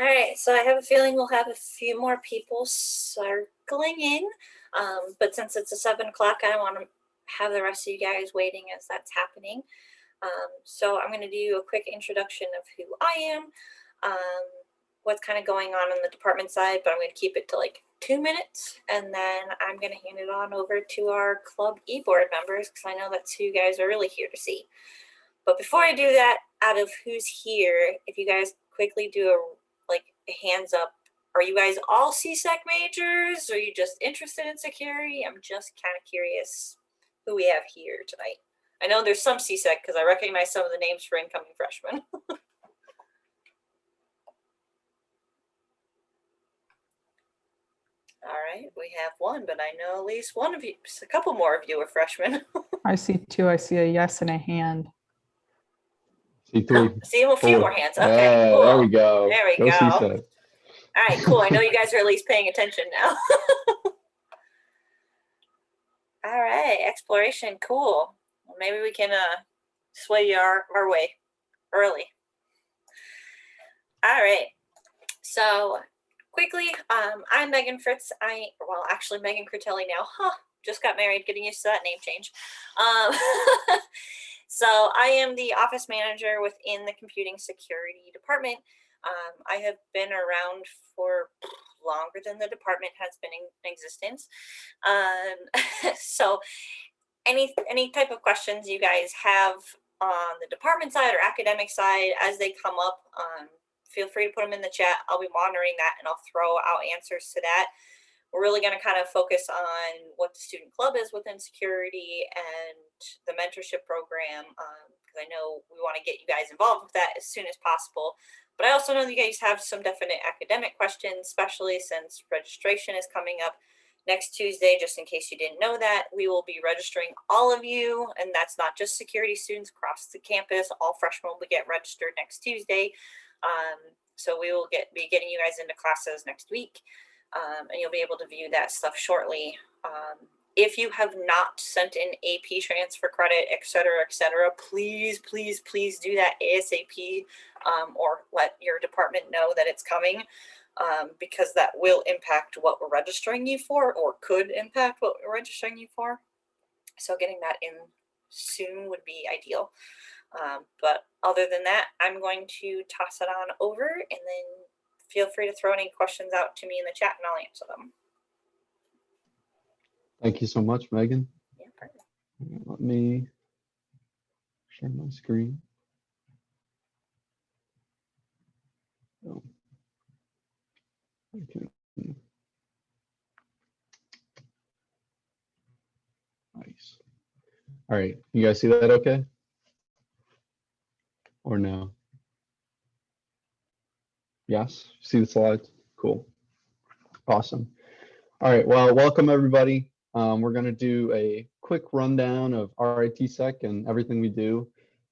All right, so I have a feeling we'll have a few more people circling in, but since it's a 7 o'clock, I don't want to have the rest of you guys waiting as that's happening. So I'm going to do a quick introduction of who I am, what's kind of going on the department side, but I'm going to keep it to like 2 minutes, and then I'm going to hand it on over to our club e-board members because I know that's who you guys are really here to see. But before I do that, out of who's here, if you guys quickly do a hands up, are you guys all CSEC majors? Or are you just interested in security? I'm just kind of curious who we have here tonight. I know there's some CSEC because I recognize some of the names for incoming freshmen. All right, we have one, but I know at least one of you, a couple more of you are freshmen. I see two. I see a yes and a hand. See three. See a few more hands. Okay, cool. There we go. There we go. CSEC. All right, cool. I know you guys are at least paying attention now. All right, exploration, cool. Well, maybe we can sway you our way early. All right, so quickly, I'm Megan Fritz. Actually Megan Crutelli now. Just got married, getting used to that name change. So I am the office manager within the computing security department. I have been around for longer than the department has been in existence. So any type of questions you guys have on the department side or academic side as they come up, feel free to put them in the chat. I'll be monitoring that and I'll throw out answers to that. We're really going to kind of focus on what the student club is within security and the mentorship program, because I know we want to get you guys involved with that as soon as possible. But I also know that you guys have some definite academic questions, especially since registration is coming up next Tuesday. Just in case you didn't know that, we will be registering all of you, and that's not just security students across the campus. All freshmen will get registered next Tuesday. So we will be getting you guys into classes next week. And you'll be able to view that stuff shortly. If you have not sent in AP transfer credit, et cetera, please do that ASAP, or let your department know that it's coming, because that will impact what we're registering you for, or could impact what we're registering you for. So getting that in soon would be ideal. But other than that, I'm going to toss it on over, and then feel free to throw any questions out to me in the chat and I'll answer them. Thank you so much, Megan. Yeah, perfect. Let me share my screen. Oh. Okay. Nice. All right, you guys see that okay? Or no? Yes, see the slides? Cool. Awesome. All right, well, welcome everybody. We're going to do a quick rundown of RITSEC and everything we do.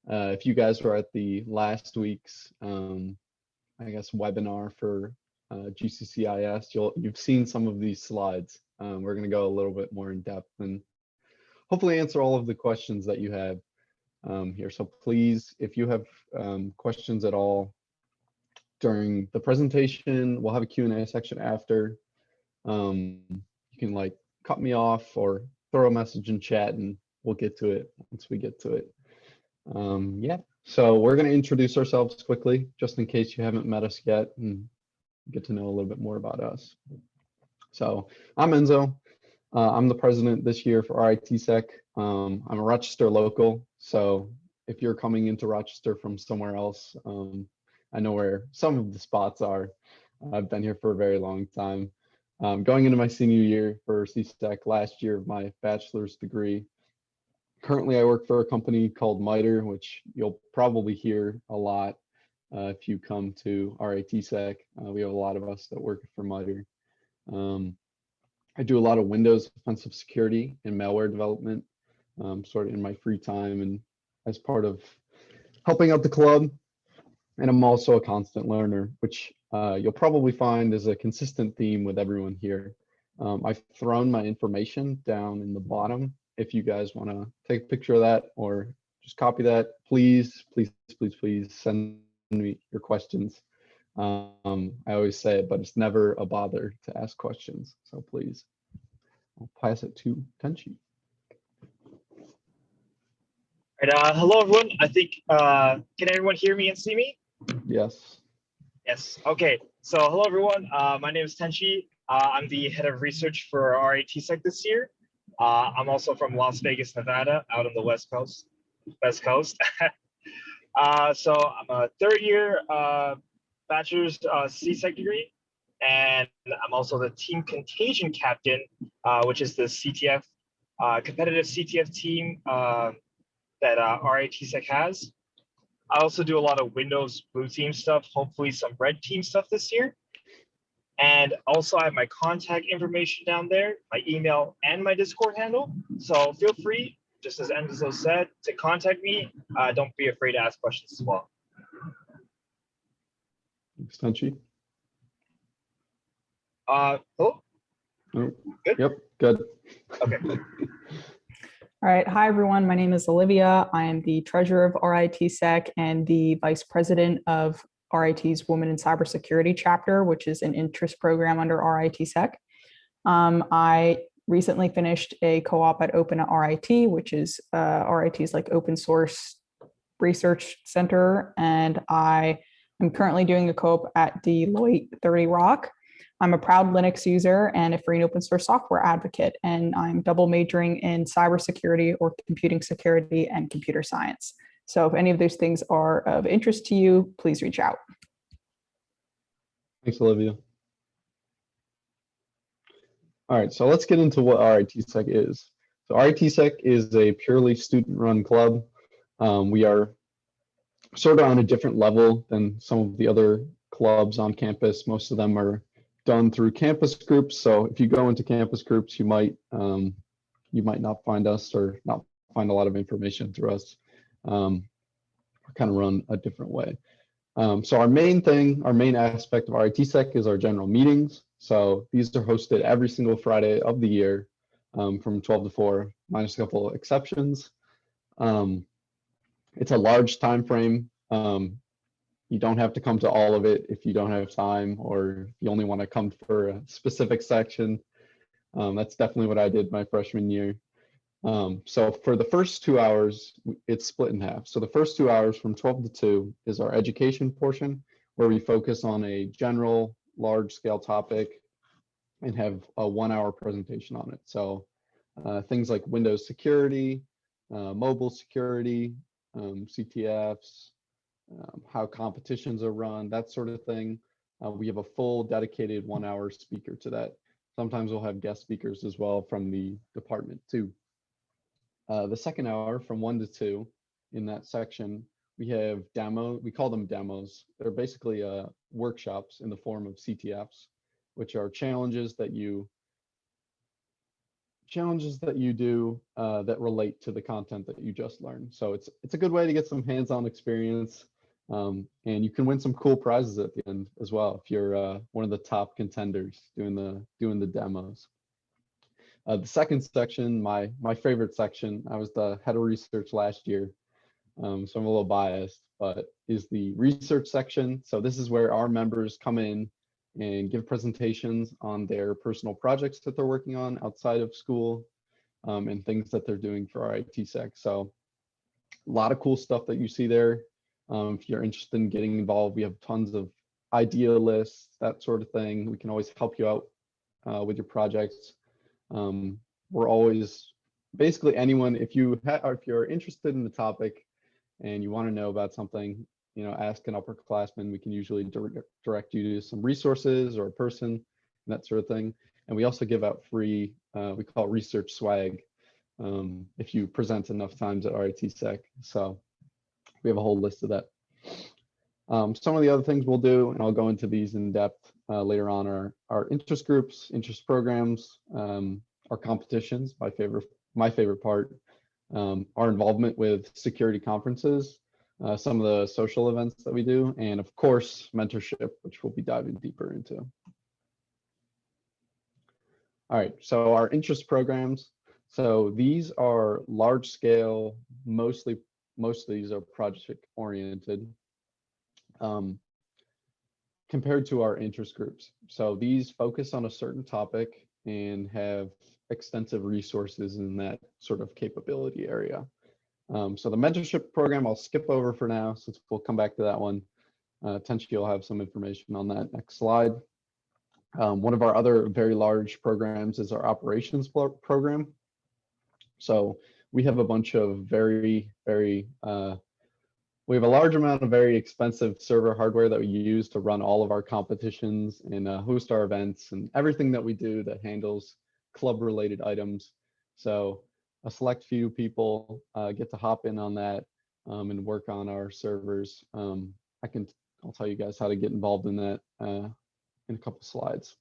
If you guys were at the last week's, I guess, webinar for GCCIS, you've seen some of these slides. We're going to go a little bit more in depth and hopefully answer all of the questions that you have here. So please, if you have questions at all during the presentation, we'll have a Q&A section after. You can like cut me off or throw a message in chat and we'll get to it once we get to it. Yeah, so we're going to introduce ourselves quickly just in case you haven't met us yet and get to know a little bit more about us. So I'm Enzo. I'm the president this year for RITSEC. I'm a Rochester local, so if you're coming into Rochester from somewhere else, I know where some of the spots are. I've been here for a very long time. Going into my senior year for CSEC, last year of my bachelor's degree. Currently, I work for a company called MITRE, which you'll probably hear a lot if you come to RITSEC. We have a lot of us that work for MITRE. I do a lot of Windows offensive security and malware development, sort of in my free time and as part of helping out the club. And I'm also a constant learner, which you'll probably find is a consistent theme with everyone here. I've thrown my information down in the bottom. If you guys want to take a picture of that or just copy that, please send me your questions. I always say it, but it's never a bother to ask questions. So please, I'll pass it to Tenshi. Right, hello everyone. I think can everyone hear me and see me? Yes. Yes. Okay. So hello everyone. My name is Tenshi. I'm the head of research for RITSEC this year. I'm also from Las Vegas, Nevada, out on the West Coast. So I'm a third year bachelor's CSEC degree, and I'm also the team contagion captain, which is the CTF competitive CTF team that RITSEC has. I also do a lot of Windows blue team stuff, hopefully some red team stuff this year. And also I have my contact information down there, my email and my Discord handle. So feel free, just as Enzo said, to contact me. Don't be afraid to ask questions as well. Thanks, Tenshi. Oh, Oh, good. Yep, good. Okay. All right. Hi, everyone. My name is Olivia. I am the treasurer of RITSEC and the vice president of RIT's Women in Cybersecurity chapter, which is an interest program under RITSEC. I recently finished a co-op at Open at RIT, which is RIT's like open source research center. And I am currently doing a co-op at Deloitte 30 Rock. I'm a proud Linux user and a free and open source software advocate, and I'm double majoring in cybersecurity or computing security and computer science. So if any of those things are of interest to you, please reach out. Thanks, Olivia. All right, so let's get into what RITSEC is. So RITSEC is a purely student-run club. We are sort of on a different level than some of the other clubs on campus. Most of them are done through campus groups. So if you go into campus groups, you might not find us or not find a lot of information through us. We're kind of run a different way. So our main aspect of RITSEC is our general meetings. So these are hosted every single Friday of the year from 12 to 4, minus a couple of exceptions. It's a large time frame. You don't have to come to all of it if you don't have time or you only want to come for a specific section. That's definitely what I did my freshman year. So for the first 2 hours, it's split in half. So the first 2 hours from 12 to 2 is our education portion, where we focus on a general large scale topic and have a 1 hour presentation on it. So things like Windows security, mobile security, CTFs, how competitions are run, that sort of thing. We have a full dedicated 1 hour speaker to that. Sometimes we'll have guest speakers as well from the department too. The second hour from 1 to 2, in that section, we have we call them demos. They're basically workshops in the form of CTFs, which are challenges that you do that relate to the content that you just learned. So it's a good way to get some hands-on experience, and you can win some cool prizes at the end as well if you're one of the top contenders doing the demos. The second section, my favorite section, I was the head of research last year, so I'm a little biased, but is the research section. So this is where our members come in and give presentations on their personal projects that they're working on outside of school, and things that they're doing for RITSEC. So a lot of cool stuff that you see there. If you're interested in getting involved, we have tons of idea lists, that sort of thing. We can always help you out with your projects. We're always, basically anyone, if you're interested in the topic and you want to know about something, ask an upperclassman. We can usually direct you to some resources or a person, that sort of thing. And we also give out free, we call it research swag, if you present enough times at RITSEC. So we have a whole list of that. Some of the other things we'll do, and I'll go into these in depth later on, are our interest groups, interest programs, our competitions, my favorite part, our involvement with security conferences, some of the social events that we do, and of course, mentorship, which we'll be diving deeper into. All right, so our interest programs. So these are large scale, most of these are project oriented. compared to our interest groups. So these focus on a certain topic and have extensive resources in that sort of capability area. So the mentorship program, I'll skip over for now since we'll come back to that one. Tenshi will have some information on that next slide. One of our other very large programs is our operations program. So we have a bunch of we have a large amount of very expensive server hardware that we use to run all of our competitions and host our events and everything that we do that handles club related items. So a select few people get to hop in on that and work on our servers. I'll tell you guys how to get involved in that in a couple slides.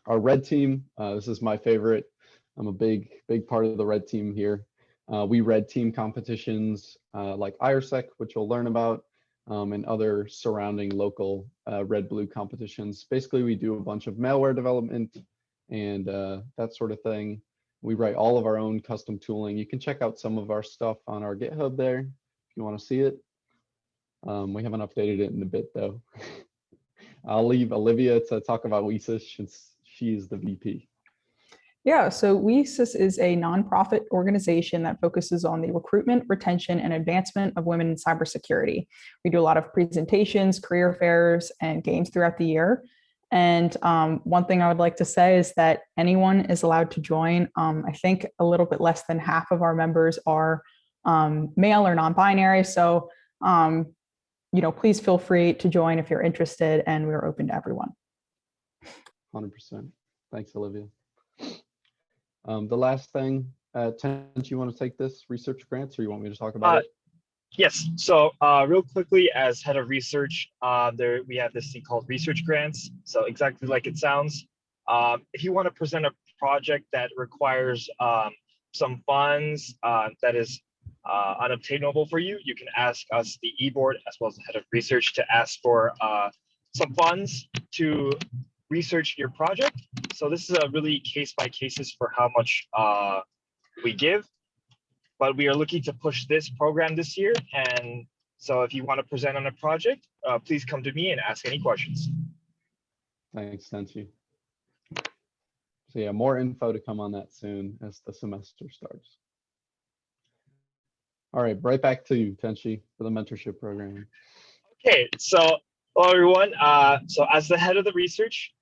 Our red team, this is my favorite. I'm a big part of the red team here. We red team competitions like RITSEC, which you'll learn about, and other surrounding local red-blue competitions. Basically, we do a bunch of malware development and that sort of thing. We write all of our own custom tooling. You can check out some of our stuff on our GitHub there if you want to see it. We haven't updated it in a bit though. I'll leave Olivia to talk about WESIS since she is the VP. Yeah, so WESIS is a nonprofit organization that focuses on the recruitment, retention, and advancement of women in cybersecurity. We do a lot of presentations, career fairs, and games throughout the year. And one thing I would like to say is that anyone is allowed to join. I think a little bit less than half of our members are male or non-binary. So, please feel free to join if you're interested, and we're open to everyone. 100%. Thanks, Olivia. The last thing, Tenshi, you want to take this research grants, or you want me to talk about it? Yes. So real quickly, as head of research, we have this thing called research grants. So exactly like it sounds. If you want to present a project that requires some funds that is unobtainable for you, you can ask us, the e-board, as well as the head of research, to ask for some funds to research your project. So this is a really case by cases for how much we give, but we are looking to push this program this year. And so if you want to present on a project, please come to me and ask any questions. Thanks, Tenshi. So yeah, more info to come on that soon as the semester starts. All right, right back to you, Tenshi, for the mentorship program. Okay, so hello everyone. So as the head of research,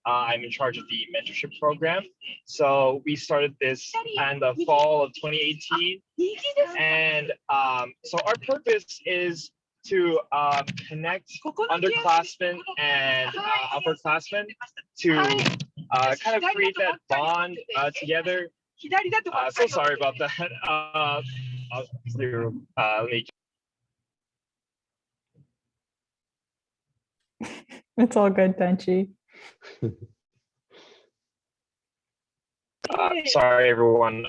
I'm in charge of the mentorship program. So we started this in the fall of 2018, and so our purpose is to connect underclassmen and upperclassmen to kind of create that bond together. So sorry about that. It's all good, Tenshi. Sorry, everyone.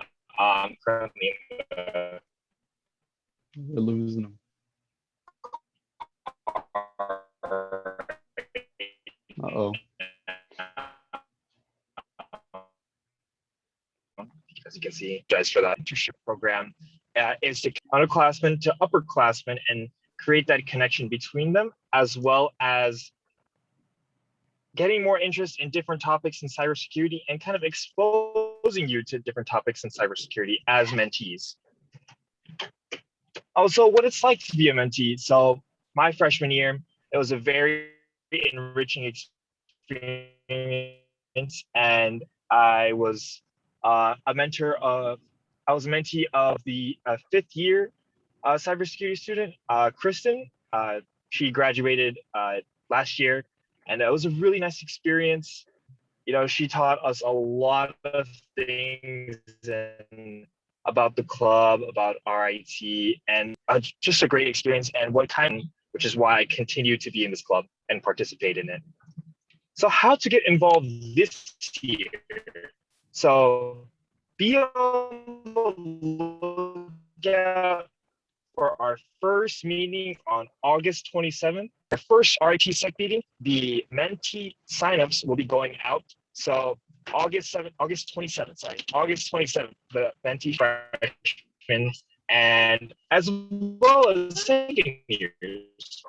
Currently, We're losing them. Uh-oh. As you can see, guys, for that mentorship program is to underclassmen to upperclassmen and create that connection between them, as well as getting more interest in different topics in cybersecurity and kind of exposing you to different topics in cybersecurity as mentees. Also, what it's like to be a mentee. So my freshman year, it was a very enriching experience, and I was a mentee of the fifth year cybersecurity student, Kristen. She graduated last year, and it was a really nice experience. You know, she taught us a lot of things about the club, about RIT, and just a great experience, and which is why I continue to be in this club and participate in it. So how to get involved this year? So be on the lookout for our first meeting on August 27th. Our first RITSec meeting, the mentee signups will be going out. So August 27th, the mentee freshmen, and as well as second years.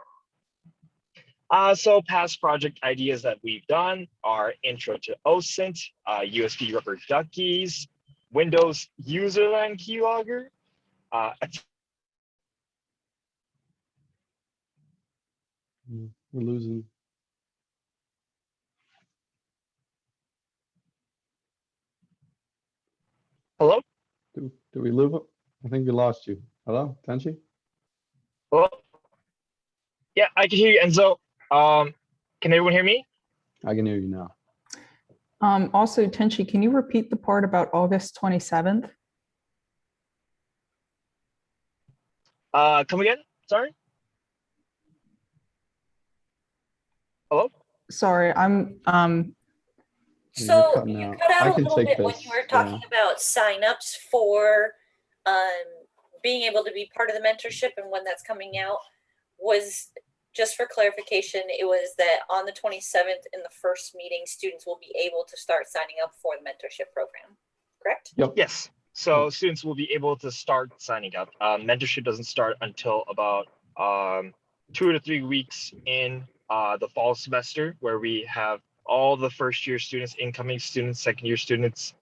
So past project ideas that we've done are Intro to OSINT, USB rubber duckies, Windows userland keylogger, We're losing. hello? Do we lose? I think we lost you. Hello, Tenshi? Hello? Yeah, I can hear you, Enzo. Can everyone hear me? I can hear you now. Also, Tenshi, can you repeat the part about August 27th? Come again? Sorry? Hello? Sorry, You're So cutting you out. cut out I a can little take bit when this, you were talking about signups for being able to be part of the mentorship and when that's coming out. Was just for clarification, it was that on the 27th in the first meeting, students will be able to start signing up for the mentorship program, correct? Yep. Yes. So students will be able to start signing up. Mentorship doesn't start until about 2 to 3 weeks in the fall semester, where we have all the first year students, incoming students, second year students,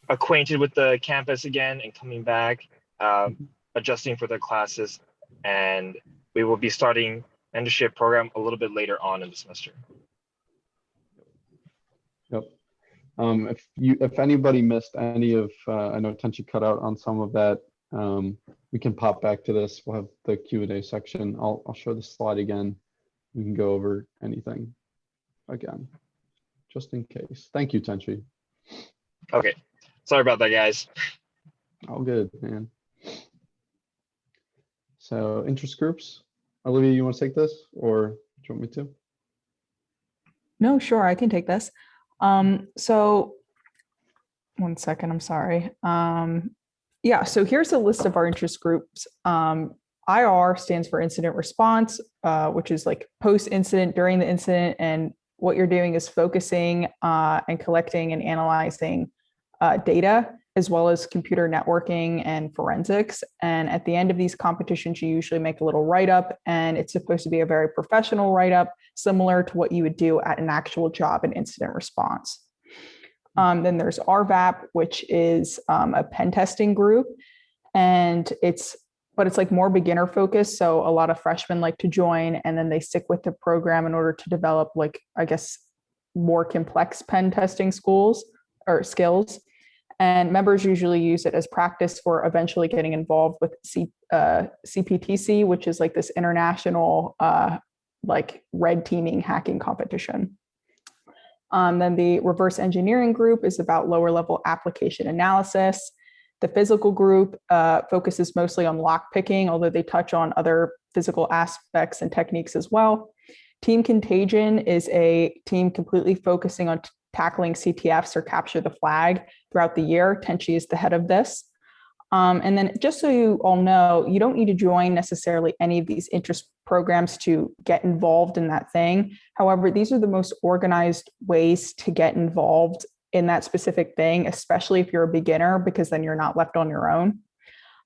acquainted with the campus again and coming back, adjusting for their classes, and we will be starting mentorship program a little bit later on in the semester. Yep. If anybody missed any of, I know Tenshi cut out on some of that. We can pop back to this. We'll have the Q&A section. I'll show the slide again. We can go over anything again, just in case. Thank you, Tenshi. Okay, sorry about that, guys. All good, man. So interest groups. Olivia, you want to take this, or do you want me to? No, sure, I can take this. So 1 second, I'm sorry. Yeah, so here's a list of our interest groups. IR stands for incident response, which is like post-incident, during the incident, and what you're doing is focusing and collecting and analyzing data, as well as computer networking and forensics. And at the end of these competitions, you usually make a little write-up, and it's supposed to be a very professional write-up, similar to what you would do at an actual job in incident response. Then there's RVAP, which is a pen testing group, and it's like more beginner focused. So a lot of freshmen like to join, and then they stick with the program in order to develop, like, I guess, more complex pen testing skills. And members usually use it as practice for eventually getting involved with CPTC, which is like this international like red teaming hacking competition. Then the reverse engineering group is about lower level application analysis. The physical group focuses mostly on lock picking, although they touch on other physical aspects and techniques as well. Team Contagion is a team completely focusing on tackling CTFs or capture the flag throughout the year. Tenshi is the head of this. And then just so you all know, you don't need to join necessarily any of these interest programs to get involved in that thing. However, these are the most organized ways to get involved in that specific thing, especially if you're a beginner, because then you're not left on your own.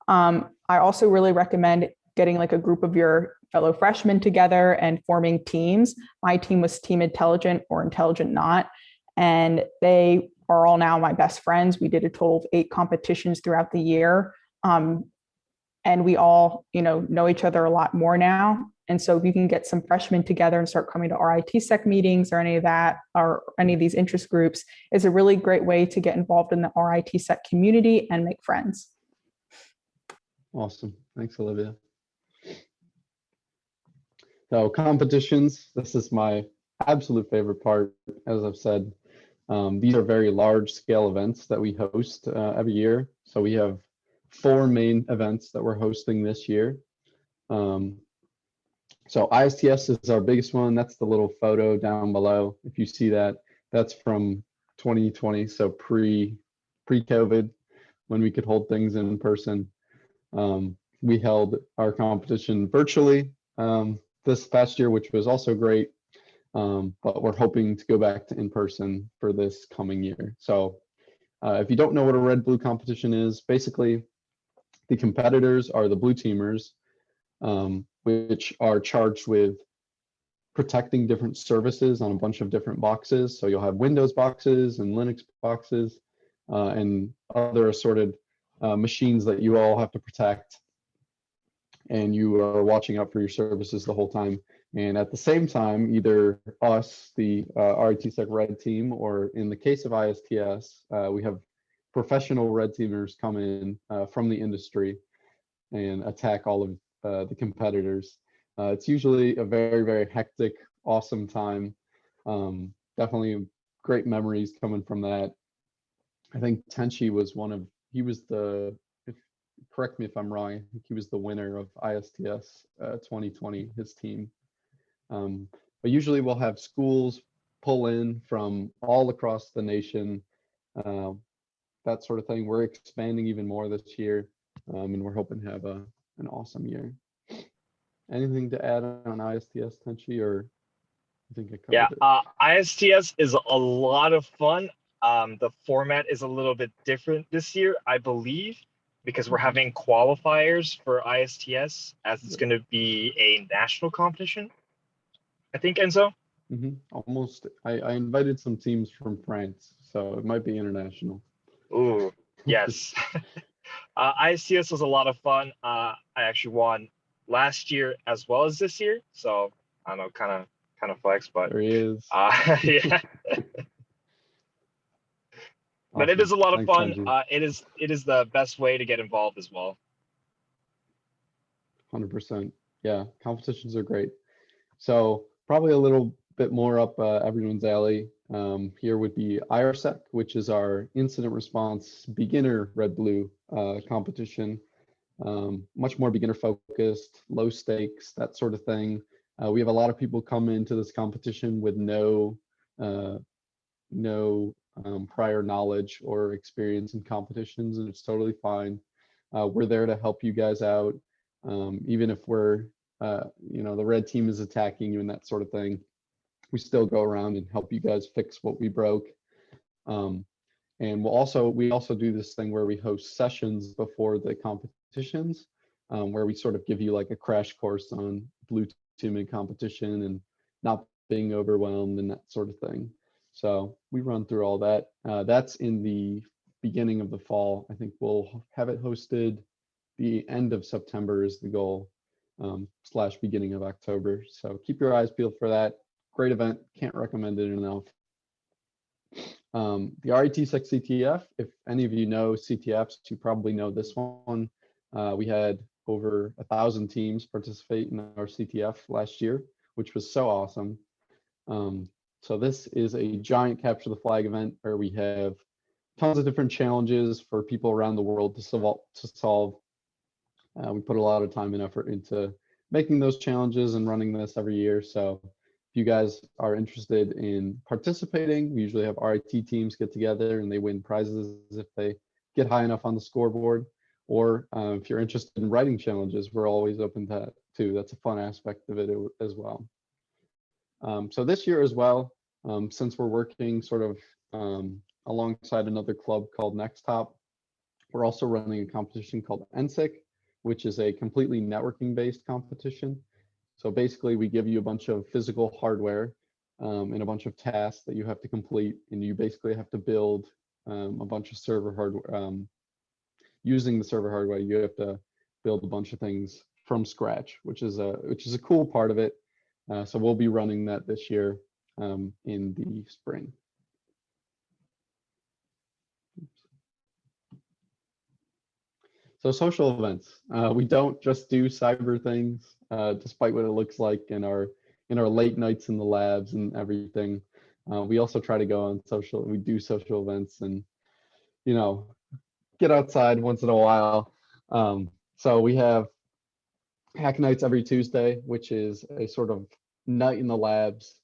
I also really recommend getting like a group of your fellow freshmen together and forming teams. My team was Team Intelligent or Intelligent Not, and they are all now my best friends. We did a total of 8 competitions throughout the year. And we all, know each other a lot more now. And so if you can get some freshmen together and start coming to RITSEC meetings or any of that, or any of these interest groups, is a really great way to get involved in the RITSEC community and make friends. Awesome. Thanks, Olivia. So competitions, this is my absolute favorite part, as I've said. These are very large scale events that we host every year. So we have 4 main events that we're hosting this year. So ISTS is our biggest one. That's the little photo down below. If you see that, that's from 2020. So pre-COVID, when we could hold things in person. We held our competition virtually this past year, which was also great. But we're hoping to go back to in person for this coming year. So if you don't know what a red-blue competition is, basically the competitors are the blue teamers, which are charged with protecting different services on a bunch of different boxes. So you'll have Windows boxes and Linux boxes and other assorted machines that you all have to protect. And you are watching out for your services the whole time. And at the same time, either us, the RITSec red team, or in the case of ISTS, we have professional red teamers come in from the industry and attack all of the competitors. It's usually a very, very hectic, awesome time. Definitely great memories coming from that. I think Tenshi was correct me if I'm wrong, I think he was the winner of ISTS 2020, his team. But usually we'll have schools pull in from all across the nation, that sort of thing. We're expanding even more this year, and we're hoping to have an awesome year. Anything to add on ISTS, Tenshi, or I think I covered it? ISTS is a lot of fun. The format is a little bit different this year, I believe, because we're having qualifiers for ISTS, as it's going to be a national competition. I think, Enzo? Almost. I invited some teams from France, so it might be international. Ooh, yes. ISTS was a lot of fun. I actually won last year as well as this year, so I don't know, kind of flex, but there he is. yeah. But Awesome. it is a lot of Thanks, fun. Tenshi. It is the best way to get involved as well. 100%. Yeah, competitions are great. So probably a little bit more up everyone's alley. Here would be RITSEC, which is our incident response beginner red-blue competition. Much more beginner focused, low stakes, that sort of thing. We have a lot of people come into this competition with no prior knowledge or experience in competitions, and it's totally fine. We're there to help you guys out, even if we're the red team is attacking you and that sort of thing. We still go around and help you guys fix what we broke. And we also do this thing where we host sessions before the competitions, where we sort of give you like a crash course on blue teaming competition and not being overwhelmed and that sort of thing. So we run through all that. That's in the beginning of the fall. I think we'll have it hosted the end of September is the goal, / beginning of October. So keep your eyes peeled for that. Great event. Can't recommend it enough. The RITSec CTF, if any of you know CTFs, you probably know this one. We had over 1,000 teams participate in our CTF last year, which was so awesome. So this is a giant capture the flag event where we have tons of different challenges for people around the world to solve. We put a lot of time and effort into making those challenges and running this every year. So if you guys are interested in participating, we usually have RIT teams get together and they win prizes if they get high enough on the scoreboard. Or if you're interested in writing challenges, we're always open to that too. That's a fun aspect of it as well. So this year as well, since we're working sort of alongside another club called Next Top, we're also running a competition called NSIC, which is a completely networking based competition. So basically we give you a bunch of physical hardware and a bunch of tasks that you have to complete, and you basically have to build a bunch of server hardware. Using the server hardware, you have to build a bunch of things from scratch, which is a cool part of it. So we'll be running that this year in the spring. So social events, we don't just do cyber things, despite what it looks like in our late nights in the labs and everything. We also try to go on we do social events and, get outside once in a while. So we have hack nights every Tuesday, which is a sort of night in the labs,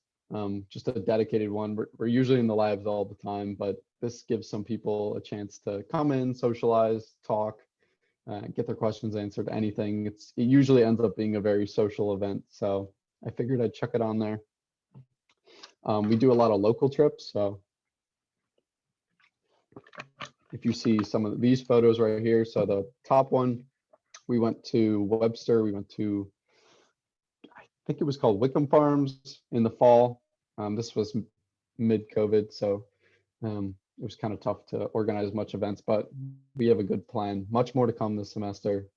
just a dedicated one. We're usually in the labs all the time, but this gives some people a chance to come in, socialize, talk, get their questions answered, anything. It usually ends up being a very social event. So I figured I'd chuck it on there. We do a lot of local trips. So if you see some of these photos right here, so the top one, we went to Webster, we went to, I think it was called Wickham Farms in the fall. This was mid-COVID, so it was kind of tough to organize much events, but we have a good plan. Much more to come this semester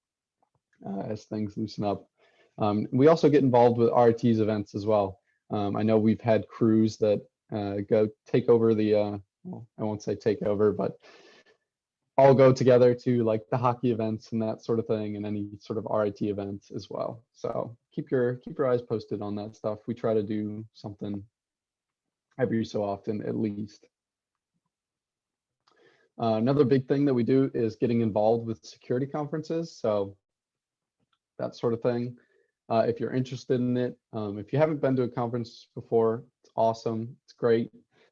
as things loosen up. We also get involved with RIT's events as well. I know we've had crews that go take over the, well, I won't say take over, but all go together to like the hockey events and that sort of thing, and any sort of RIT events as well. So keep your eyes posted on that stuff. We try to do something every so often at least. Another big thing that we do is getting involved with security conferences. So that sort of thing. If you're interested in it, if you haven't been to a conference before, it's awesome. It's great.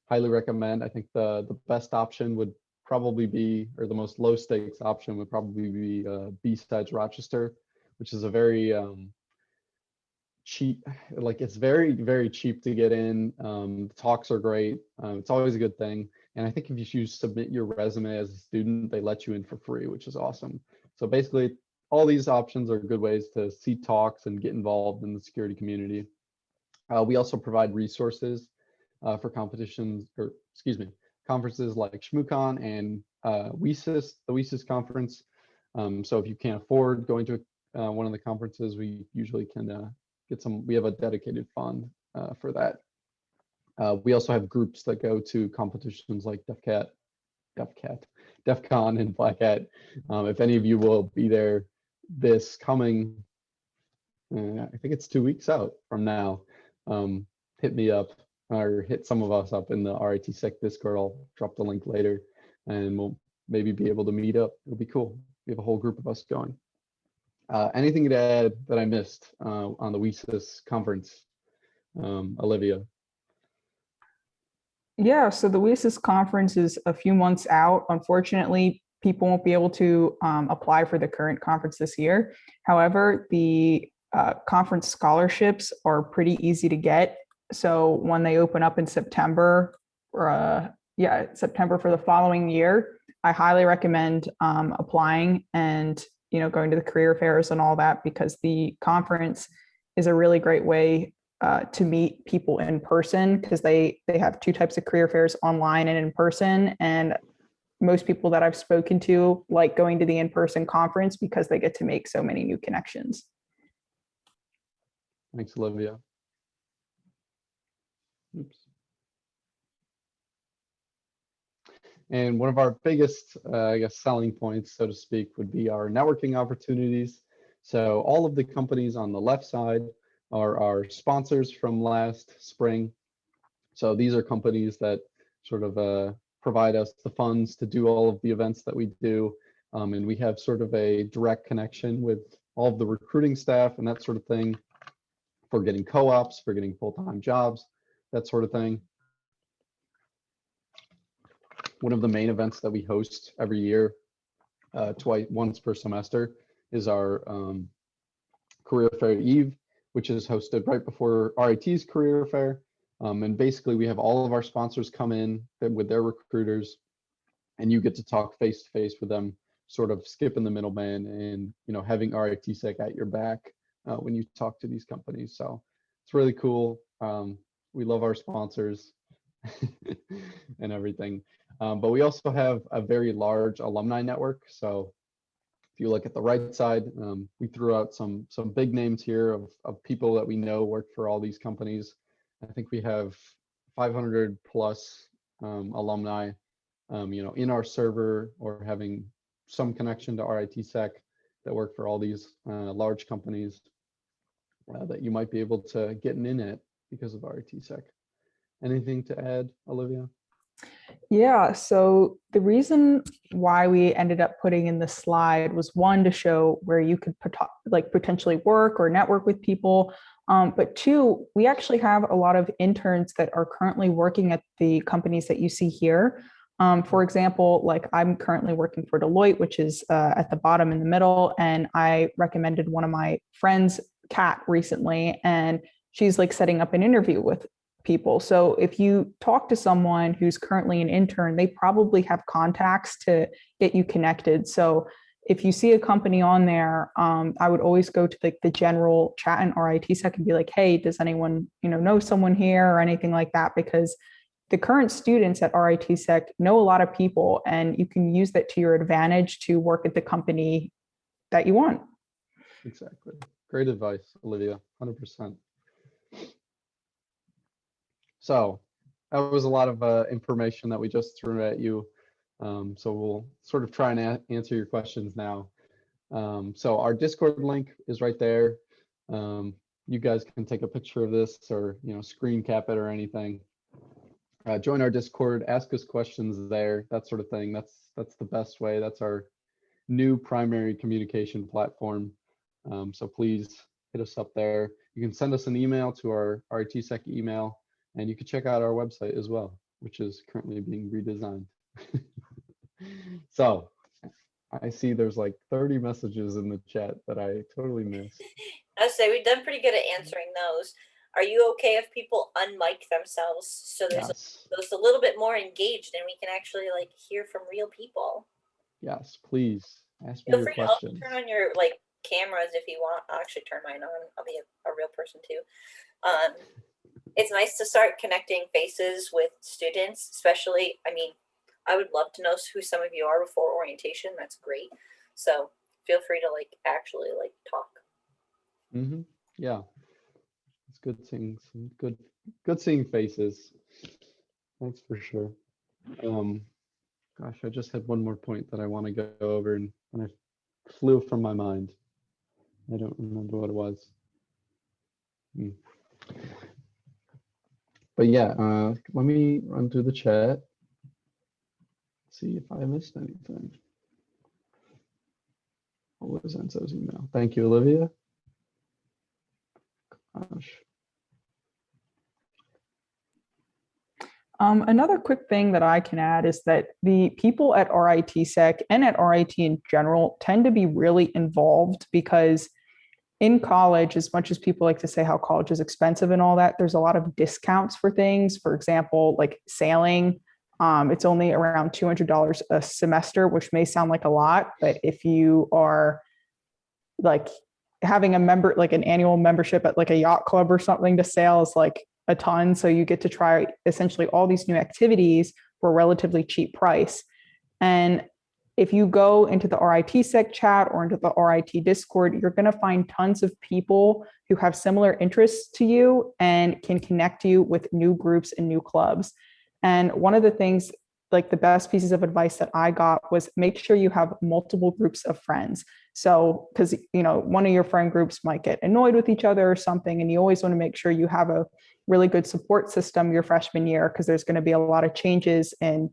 Highly recommend. I think the best option would probably be, or the most low stakes option would probably be B-Sides Rochester, which is a very cheap, like it's very, very cheap to get in. The talks are great. It's always a good thing. And I think if you submit your resume as a student, they let you in for free, which is awesome. So basically, all these options are good ways to see talks and get involved in the security community. We also provide resources for competitions, or excuse me, conferences like ShmooCon and WESIS, the WESIS conference. So if you can't afford going to one of the conferences, we usually can get some, we have a dedicated fund for that. We also have groups that go to competitions like DEF CON and Black Hat. If any of you will be there this coming, I think it's 2 weeks out from now, hit me up or hit some of us up in the RITSec Discord. I'll drop the link later and we'll maybe be able to meet up. It'll be cool. We have a whole group of us going. Anything to add that I missed on the WESIS conference, Olivia? Yeah, so the WESIS conference is a few months out. Unfortunately, people won't be able to apply for the current conference this year. However, the conference scholarships are pretty easy to get. So when they open up in September, September for the following year, I highly recommend applying and going to the career fairs and all that, because the conference is a really great way to meet people in person, because they have two types of career fairs, online and in person. And most people that I've spoken to like going to the in-person conference because they get to make so many new connections. Thanks, Olivia. Oops. And one of our biggest, I guess, selling points, so to speak, would be our networking opportunities. So all of the companies on the left side are our sponsors from last spring. So these are companies that sort of provide us the funds to do all of the events that we do. And we have sort of a direct connection with all of the recruiting staff and that sort of thing for getting co-ops, for getting full-time jobs, that sort of thing. One of the main events that we host every year, once per semester, is our Career Fair Eve, which is hosted right before RIT's Career Fair. And basically we have all of our sponsors come in with their recruiters, and you get to talk face to face with them, sort of skipping the middleman and having RITSec at your back when you talk to these companies. So it's really cool. We love our sponsors and everything. But we also have a very large alumni network. So if you look at the right side, we threw out some big names here of people that we know work for all these companies. I think we have 500 plus alumni, in our server or having some connection to RITSec that work for all these large companies that you might be able to get in at because of RITSec. Anything to add, Olivia? Yeah, so the reason why we ended up putting in the slide was, one, to show where you could potentially work or network with people. But two, we actually have a lot of interns that are currently working at the companies that you see here. For example, like I'm currently working for Deloitte, which is at the bottom in the middle. And I recommended one of my friends, Kat, recently, and she's like setting up an interview with people. So if you talk to someone who's currently an intern, they probably have contacts to get you connected. So if you see a company on there, I would always go to the general chat in RITSec and be like, hey, does anyone, know someone here or anything like that? Because the current students at RITSec know a lot of people, and you can use that to your advantage to work at the company that you want. Exactly. Great advice, Olivia, 100%. So that was a lot of information that we just threw at you. So we'll sort of try and answer your questions now. So our Discord link is right there. You guys can take a picture of this or, screen cap it or anything. Join our Discord, ask us questions there, that sort of thing. That's the best way. That's our new primary communication platform. So please hit us up there. You can send us an email to our RITSec email, and you can check out our website as well, which is currently being redesigned. So I see there's like 30 messages in the chat that I totally missed. I say we've done pretty good at answering those. Are you okay if people unmic themselves so there's Yes. a little bit more engaged and we can actually like hear from real people? Yes, please ask me Feel your free to also questions. turn on your cameras if you want. I'll actually turn mine on. I'll be a real person too. It's nice to start connecting faces with students, especially, I would love to know who some of you are before orientation. That's great. So feel free to actually talk. Yeah, it's good seeing some good seeing faces. That's for sure. Gosh, I just had one more point that I want to go over and I flew from my mind. I don't remember what it was. But yeah, let me run through the chat. See if I missed anything. What was Enzo's email? Thank you, Olivia. Gosh. Another quick thing that I can add is that the people at RITSec and at RIT in general tend to be really involved, because in college, as much as people like to say how college is expensive and all that, there's a lot of discounts for things. For example, like sailing, it's only around $200 a semester, which may sound like a lot, but if you are like having an annual membership at like a yacht club or something to sail is like a ton. So you get to try essentially all these new activities for a relatively cheap price. And if you go into the RITSec chat or into the RIT Discord, you're going to find tons of people who have similar interests to you and can connect you with new groups and new clubs. And one of the things, like the best pieces of advice that I got, was make sure you have multiple groups of friends. So, because, one of your friend groups might get annoyed with each other or something, and you always want to make sure you have a really good support system your freshman year, because there's going to be a lot of changes in,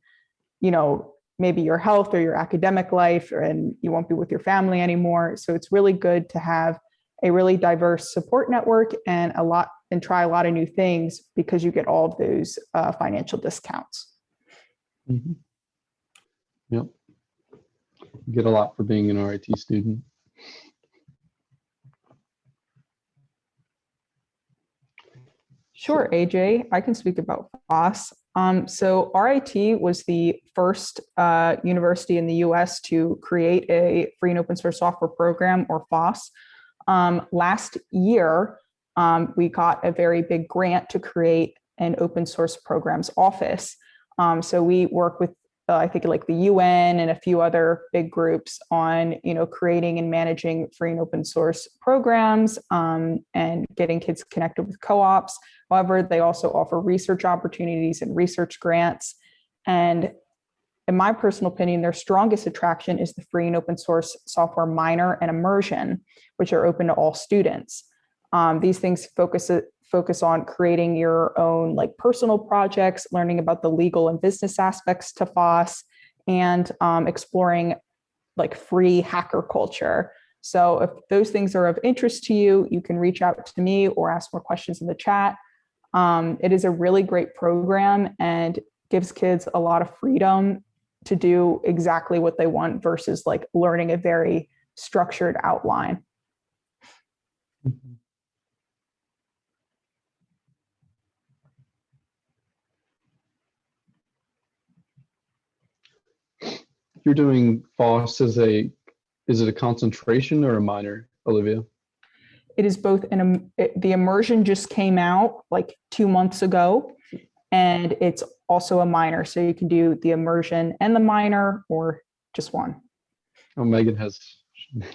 maybe your health or your academic life, and you won't be with your family anymore. So it's really good to have a really diverse support network and try a lot of new things, because you get all of those financial discounts. Yep. You get a lot for being an RIT student. Sure, AJ, I can speak about FOSS. So RIT was the first university in the US to create a free and open source software program, or FOSS. Last year, we got a very big grant to create an open source programs office. So we work with, I think, like the UN and a few other big groups on, creating and managing free and open source programs, and getting kids connected with co-ops. However, they also offer research opportunities and research grants. And in my personal opinion, their strongest attraction is the free and open source software minor and immersion, which are open to all students. These things focus on creating your own personal projects, learning about the legal and business aspects to FOSS, and exploring free hacker culture. So if those things are of interest to you, you can reach out to me or ask more questions in the chat. It is a really great program and gives kids a lot of freedom to do exactly what they want versus learning a very structured outline. You're doing FOSS as a is it a concentration or a minor, Olivia? It is both the immersion just came out like 2 months ago, and it's also a minor. So you can do the immersion and the minor or just one. Oh, Megan has,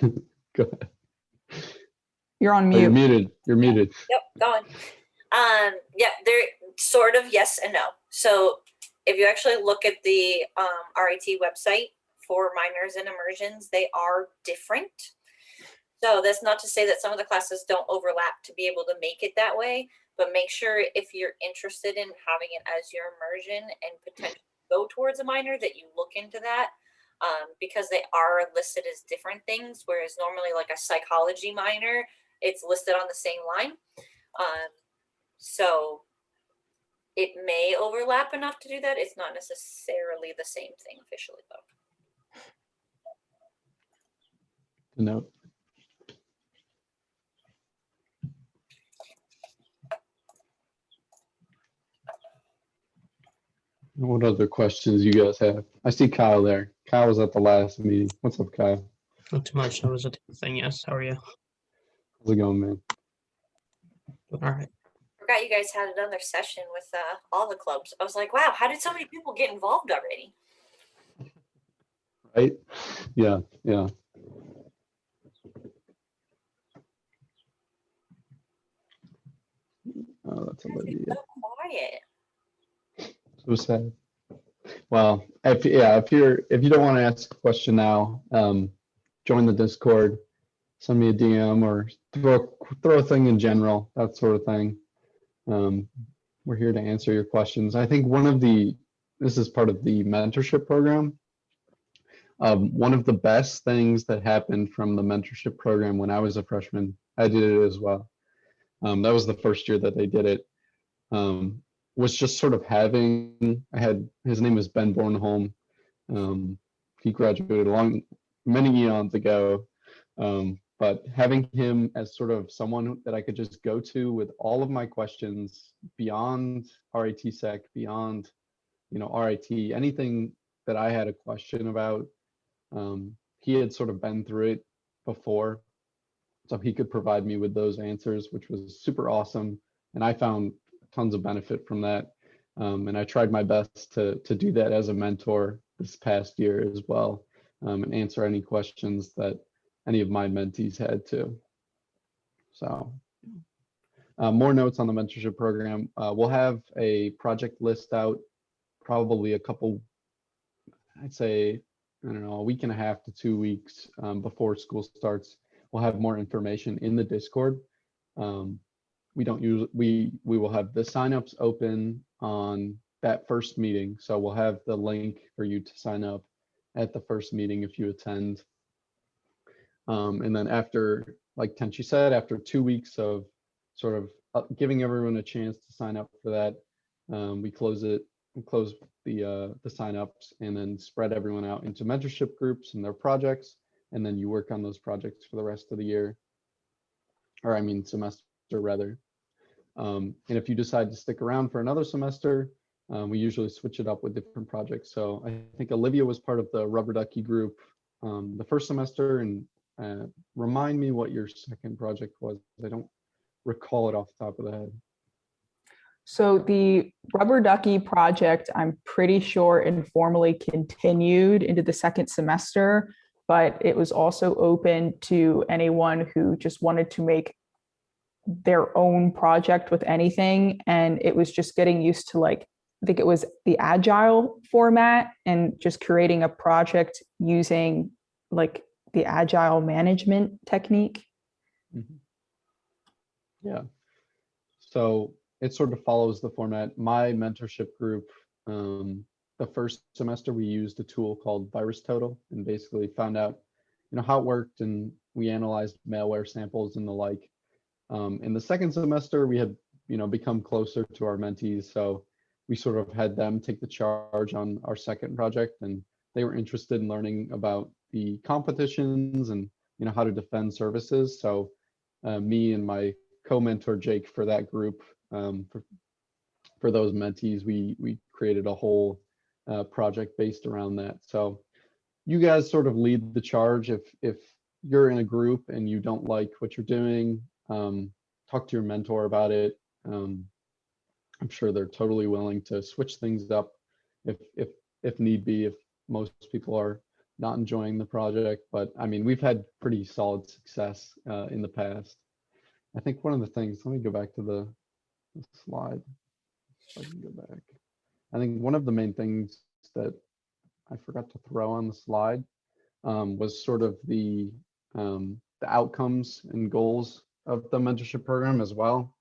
go ahead. You're on Oh, mute. you're muted. You're muted. Yep, going. Yeah, they're sort of yes and no. So if you actually look at the RIT website for minors and immersions, they are different. So that's not to say that some of the classes don't overlap to be able to make it that way, but make sure if you're interested in having it as your immersion and potentially go towards a minor that you look into that, because they are listed as different things, whereas normally like a psychology minor, it's listed on the same line. So it may overlap enough to do that. It's not necessarily the same thing officially though. To note. What other questions you guys have? I see Kyle there. Kyle was at the last meeting. What's up, Kyle? Not too much. I was at the thing. Yes. How are you? How's it going, man? All right. Forgot you guys had another session with all the clubs. I was like, wow, how did so many people get involved already? Right? Yeah, yeah. Oh, that's Olivia. So quiet. So sad. Well, if you don't want to ask a question now, join the Discord, send me a DM, or throw a thing in general, that sort of thing. We're here to answer your questions. I think this is part of the mentorship program. One of the best things that happened from the mentorship program when I was a freshman, I did it as well. That was the first year that they did it. Was just sort of his name is Ben Bornholm. He graduated many eons ago. But having him as sort of someone that I could just go to with all of my questions beyond RITSec, beyond, RIT, anything that I had a question about, he had sort of been through it before. So he could provide me with those answers, which was super awesome. And I found tons of benefit from that. And I tried my best to do that as a mentor this past year as well, and answer any questions that any of my mentees had too. So more notes on the mentorship program. We'll have a project list out probably I'd say, I don't know, a week and a half to 2 weeks before school starts. We'll have more information in the Discord. We will have the signups open on that first meeting. So we'll have the link for you to sign up at the first meeting if you attend. And then after, like Tenshi said, after 2 weeks of sort of giving everyone a chance to sign up for that, we close the signups and then spread everyone out into mentorship groups and their projects. And then you work on those projects for the rest of the year, or I mean semester rather. And if you decide to stick around for another semester, we usually switch it up with different projects. So I think Olivia was part of the rubber ducky group the first semester, and remind me what your second project was. I don't recall it off the top of the head. So the rubber ducky project, I'm pretty sure informally continued into the second semester, but it was also open to anyone who just wanted to make their own project with anything. And it was just getting used to, like, I think it was the agile format and just creating a project using like the agile management technique. Mm-hmm. Yeah. So it sort of follows the format. My mentorship group, the first semester we used a tool called VirusTotal and basically found out, how it worked, and we analyzed malware samples and the like. In the second semester, we had, become closer to our mentees. So we sort of had them take the charge on our second project, and they were interested in learning about the competitions and, how to defend services. So me and my co-mentor Jake for that group, for those mentees, we created a whole project based around that. So you guys sort of lead the charge. If you're in a group and you don't like what you're doing, talk to your mentor about it. I'm sure they're totally willing to switch things up if need be, if most people are not enjoying the project. But I mean, we've had pretty solid success in the past. I think one of the things, let me go back to the slide. If I can go back. I think one of the main things that I forgot to throw on the slide was sort of the outcomes and goals of the mentorship program as well.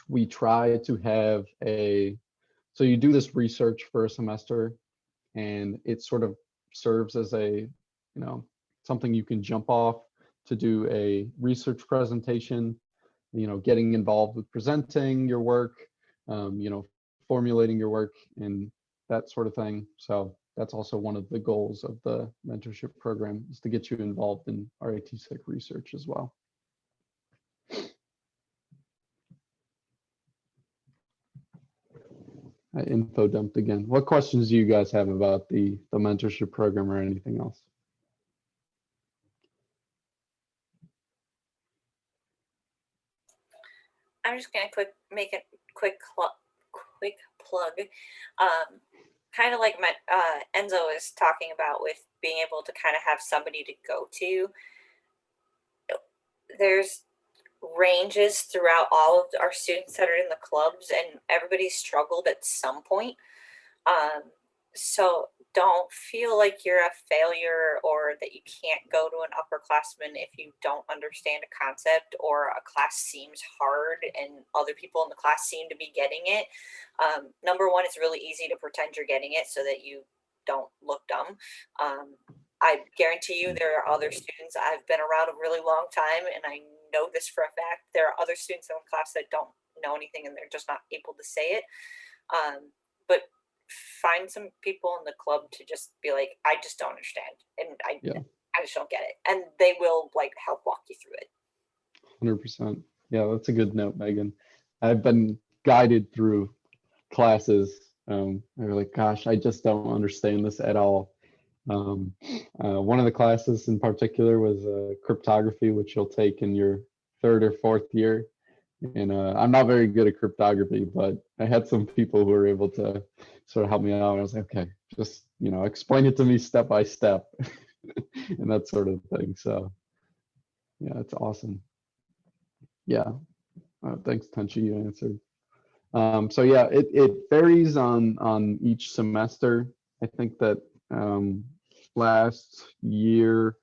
We try to have so you do this research for a semester, and it sort of serves as something you can jump off to do a research presentation, getting involved with presenting your work, formulating your work and that sort of thing. So that's also one of the goals of the mentorship program, is to get you involved in RITSEC research as well. I info dumped again. What questions do you guys have about the mentorship program or anything else? I'm just gonna make a quick plug. Kind of like Enzo is talking about, with being able to kind of have somebody to go to. There's ranges throughout all of our students that are in the clubs, and everybody's struggled at some point. So don't feel like you're a failure or that you can't go to an upperclassman if you don't understand a concept or a class seems hard and other people in the class seem to be getting it. Number one, it's really easy to pretend you're getting it so that you don't look dumb. I guarantee you there are other students. I've been around a really long time, and I know this for a fact. There are other students in the class that don't know anything and they're just not able to say it. But find some people in the club to just be like, I just don't understand, and I just don't get it, and they will help walk you through it. 100%. Yeah, that's a good note, Megan. I've been guided through classes. They're like, gosh, I just don't understand this at all. One of the classes in particular was cryptography, which you'll take in your 3rd or 4th year. And I'm not very good at cryptography, but I had some people who were able to sort of help me out. And I was like, okay, just, explain it to me step by step and that sort of thing. So yeah, it's awesome. Yeah. Thanks, Tenshi, you answered. So yeah, it varies on each semester. I think that last year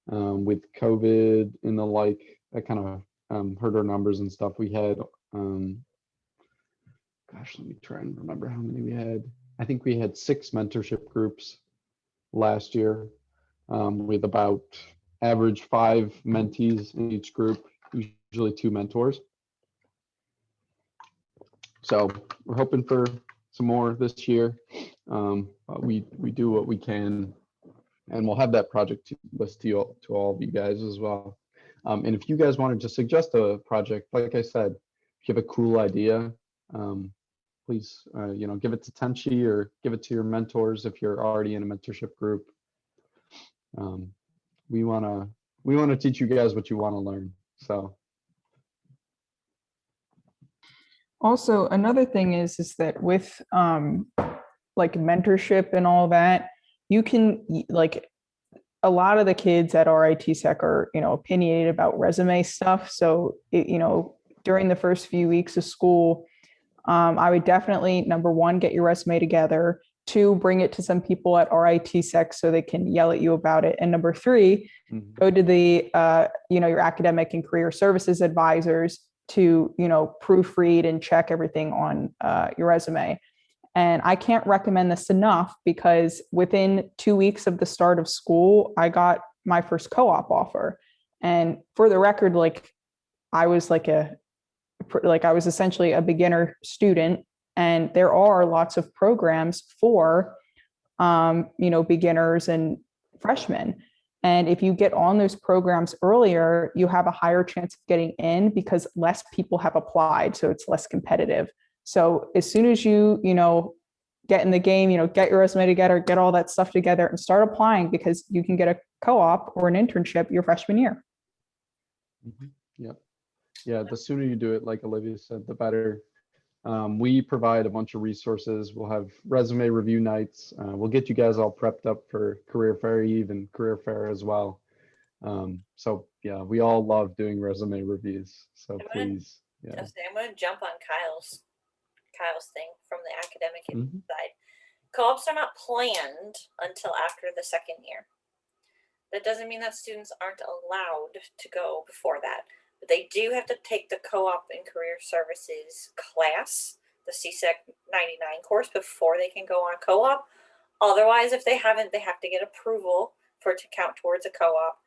with COVID and the like, I kind of heard our numbers and stuff. We had, gosh, let me try and remember how many we had. I think we had 6 mentorship groups last year with about average 5 mentees in each group, usually 2 mentors. So we're hoping for some more this year. But we do what we can, and we'll have that project list to all of you guys as well. And if you guys wanted to suggest a project, like I said, if you have a cool idea, please, give it to Tenshi or give it to your mentors if you're already in a mentorship group. We want to teach you guys what you want to learn. So. Also, another thing is that with mentorship and all that, you can a lot of the kids at RITSEC are, opinionated about resume stuff. So, during the first few weeks of school, I would definitely, number one, get your resume together. 2, bring it to some people at RITSEC so they can yell at you about it. And number 3, go to the, your academic and career services advisors to, proofread and check everything on your resume. And I can't recommend this enough, because within 2 weeks of the start of school, I got my first co-op offer. And for the record, I was I was essentially a beginner student, and there are lots of programs for, beginners and freshmen. And if you get on those programs earlier, you have a higher chance of getting in because less people have applied. So it's less competitive. So as soon as you, get in the game, get your resume together, get all that stuff together and start applying, because you can get a co-op or an internship your freshman year. Yep. Yeah, the sooner you do it, like Olivia said, the better. We provide a bunch of resources. We'll have resume review nights. We'll get you guys all prepped up for Career Fair Eve and Career Fair as well. So yeah, we all love doing resume reviews. So please, yeah. I'm going to jump on Kyle's thing from the academic Mhm. side. Co-ops are not planned until after the second year. That doesn't mean that students aren't allowed to go before that, but they do have to take the co-op and career services class, the CSEC 99 course, before they can go on co-op. Otherwise, if they haven't, they have to get approval for it to count towards a co-op,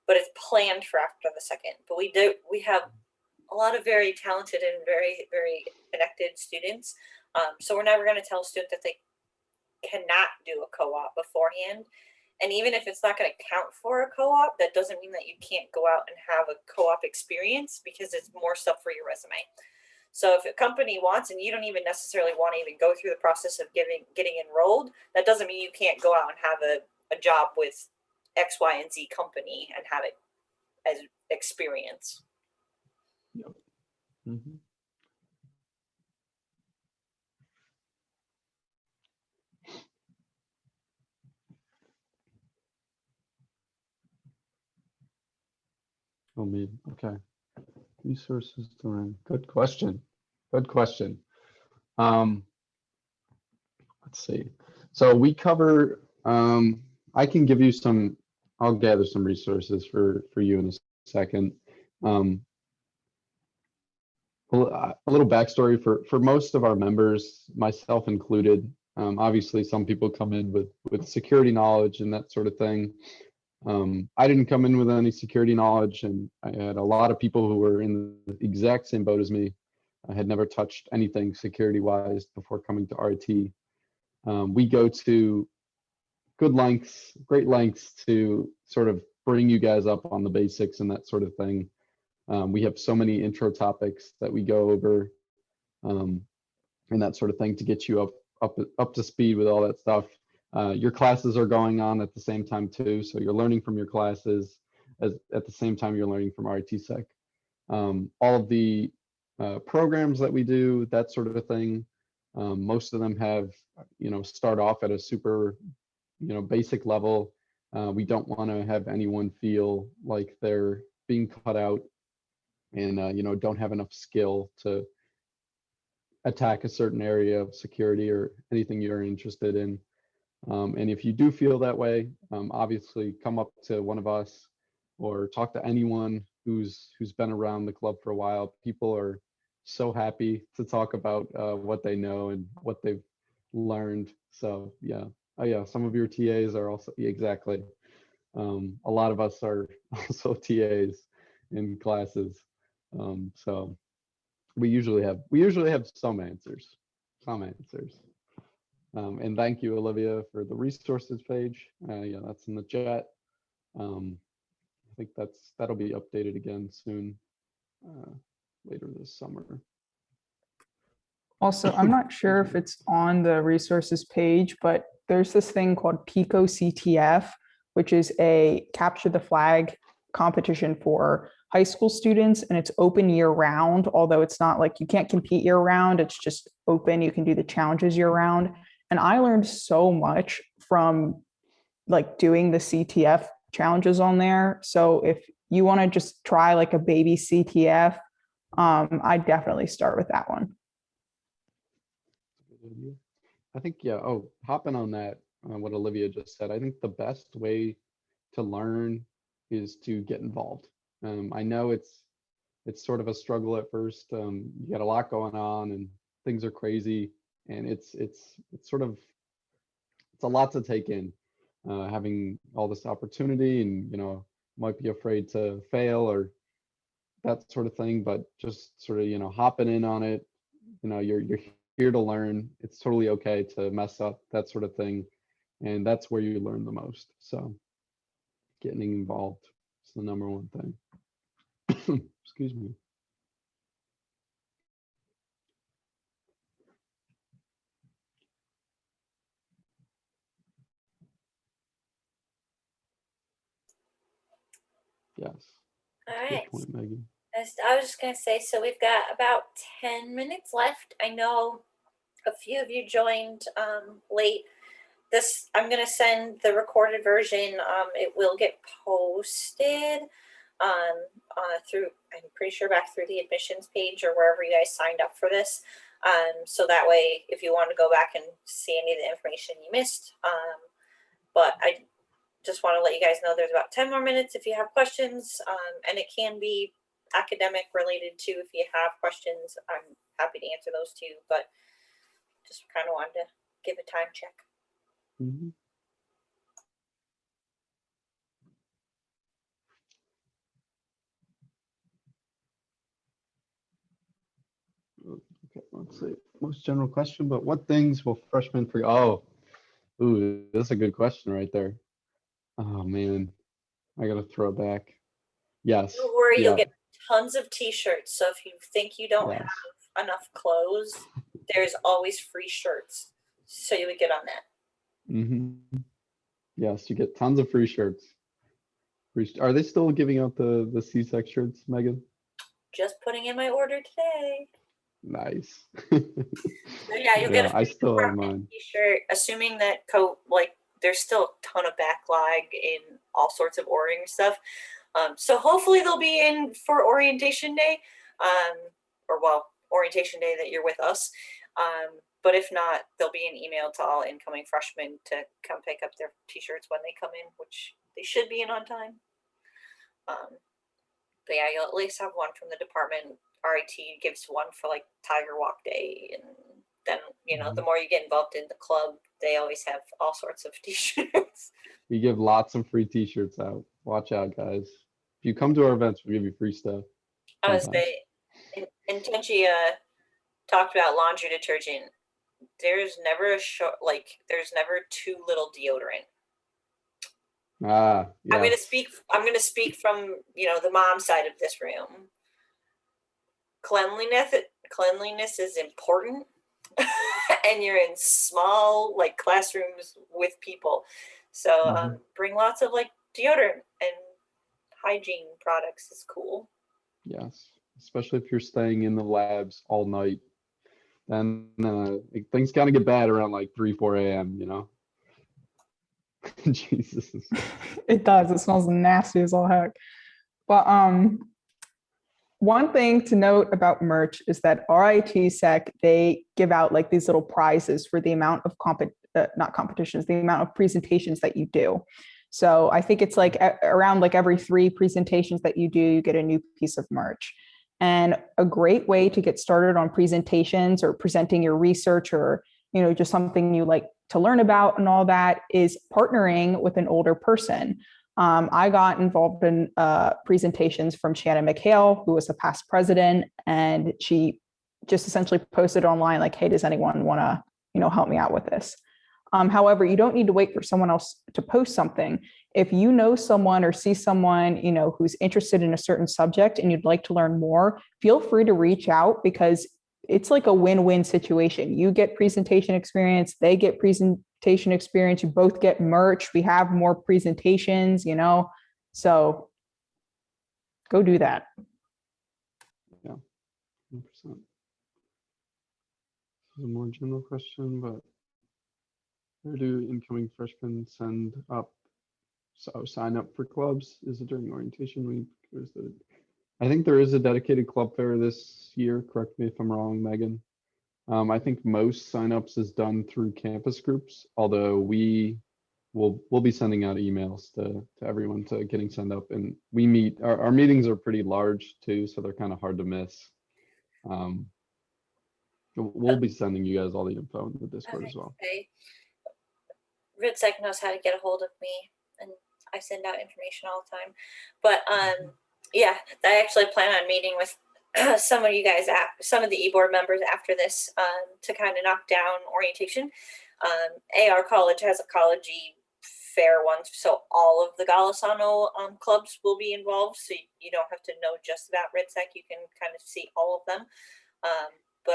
but it's planned for after the second. But we have a lot of very talented and very, very connected students. So we're never going to tell a student that they cannot do a co-op beforehand. And even if it's not going to count for a co-op, that doesn't mean that you can't go out and have a co-op experience, because it's more stuff for your resume. So if a company wants, and you don't even necessarily want to even go through the process of getting enrolled, that doesn't mean you can't go out and have a job with X, Y, and Z company and have it as experience. Mhm. Oh, me. Okay. Resources to learn. Good question. Good question. Let's see. So we cover, I can give you some, I'll gather some resources for you in a second. A little backstory for most of our members, myself included. Obviously, some people come in with security knowledge and that sort of thing. I didn't come in with any security knowledge, and I had a lot of people who were in the exact same boat as me. I had never touched anything security-wise before coming to RIT. We go to great lengths to sort of bring you guys up on the basics and that sort of thing. We have so many intro topics that we go over, and that sort of thing to get you up to speed with all that stuff. Your classes are going on at the same time too, so you're learning from your classes at the same time you're learning from RITSEC. All of the programs that we do, that sort of a thing, most of them have, start off at a super, basic level. We don't want to have anyone feel like they're being cut out and don't have enough skill to attack a certain area of security or anything you're interested in. And if you do feel that way, obviously come up to one of us or talk to anyone who's been around the club for a while. People are so happy to talk about what they know and what they've learned. So yeah. Oh yeah, some of your TAs are also, exactly. A lot of us are also TAs in classes. So we usually have some answers. And thank you, Olivia, for the resources page. Yeah, that's in the chat. I think that'll be updated again soon, later this summer. Also, I'm not sure if it's on the resources page, but there's this thing called Pico CTF, which is a capture the flag competition for high school students, and it's open year round, although it's not like you can't compete year round, it's just open. You can do the challenges year round. And I learned so much from like doing the CTF challenges on there. So if you want to just try like a baby CTF, I definitely start with that one. I think, yeah, hopping on that, what Olivia just said, I think the best way to learn is to get involved. I know it's sort of a struggle at first. You got a lot going on and things are crazy, and it's a lot to take in, having all this opportunity, and might be afraid to fail or that sort of thing, but just sort of hopping in on it. You're here to learn. It's totally okay to mess up, that sort of thing, and that's where you learn the most. So getting involved is the number one thing. Excuse me. Yes. All Good right. point, Megan. I was just going to say, so we've got about 10 minutes left. I know a few of you joined late. This, I'm going to send the recorded version. It will get posted through, I'm pretty sure back through the admissions page or wherever you guys signed up for this. So that way, if you want to go back and see any of the information you missed. But I just want to let you guys know there's about 10 more minutes if you have questions, and it can be academic related too. If you have questions, I'm happy to answer those too, but just kind of wanted to give a time check. Mhm. Okay, let's see. Most general question, but what things will freshmen forget? Oh, ooh, that's a good question right there. Oh man, I gotta throw it back. Yes. Don't worry, you'll Yeah. get tons of t-shirts. So if you think you don't Yes. have enough clothes, there's always free shirts. So you would get on that. Mm-hmm. Yes, you get tons of free shirts. Are they still giving out the CSEC shirts, Megan? Just putting in my order today. Nice. So yeah, you'll get a Yeah, I free still have department mine. t-shirt, assuming that there's still a ton of backlog in all sorts of ordering stuff. So hopefully they'll be in for orientation day, orientation day that you're with us. But if not, there'll be an email to all incoming freshmen to come pick up their t-shirts when they come in, which they should be in on time. But yeah, you'll at least have one from the department. RIT gives one for like Tiger Walk Day, and then the more you get involved in the club, they always have all sorts of t-shirts. We give lots of free t-shirts out. Watch out, guys. If you come to our events, we give you free stuff. I was Sometimes. say, and Tenshi talked about laundry detergent. There's never there's never too little deodorant. Ah, I'm gonna yes. speak. I'm gonna speak from the mom side of this room. Cleanliness is important, and you're in small classrooms with people, so bring lots of deodorant and hygiene products is cool. Yes, especially if you're staying in the labs all night. Then things kind of get bad around like 3, 4 a.m., you know? Jesus. It does. It smells nasty as all heck. But one thing to note about merch is that RITSec, they give out like these little prizes for the amount of not competitions, the amount of presentations that you do. So I think it's like around like every 3 presentations that you do, you get a new piece of merch. And a great way to get started on presentations or presenting your research or, just something you like to learn about and all that is partnering with an older person. I got involved in presentations from Shannon McHale, who was a past president, and she just essentially posted online like, hey, does anyone want to, help me out with this? However, you don't need to wait for someone else to post something. If you know someone or see someone, who's interested in a certain subject and you'd like to learn more, feel free to reach out because it's like a win-win situation. You get presentation experience, they get presentation experience, you both get merch, we have more presentations, so go do that. Yeah, 100%. This is a more general question, but where do incoming freshmen send up? So sign up for clubs? Is it during orientation week? Or is it? I think there is a dedicated club fair this year. Correct me if I'm wrong, Megan. I think most signups is done through campus groups, although we'll be sending out emails to everyone to getting signed up, and we meet. Our meetings are pretty large too, so they're kind of hard to miss. We'll be sending you guys all the info in the Discord as well. Okay. RITSEC knows how to get a hold of me, and I send out information all the time. But yeah, I actually plan on meeting with some of you guys, some of the e-board members after this, to kind of knock down orientation. AR College has a college fair one, so all of the Golisano clubs will be involved, so you don't have to know just about RITSEC. You can kind of see all of them. But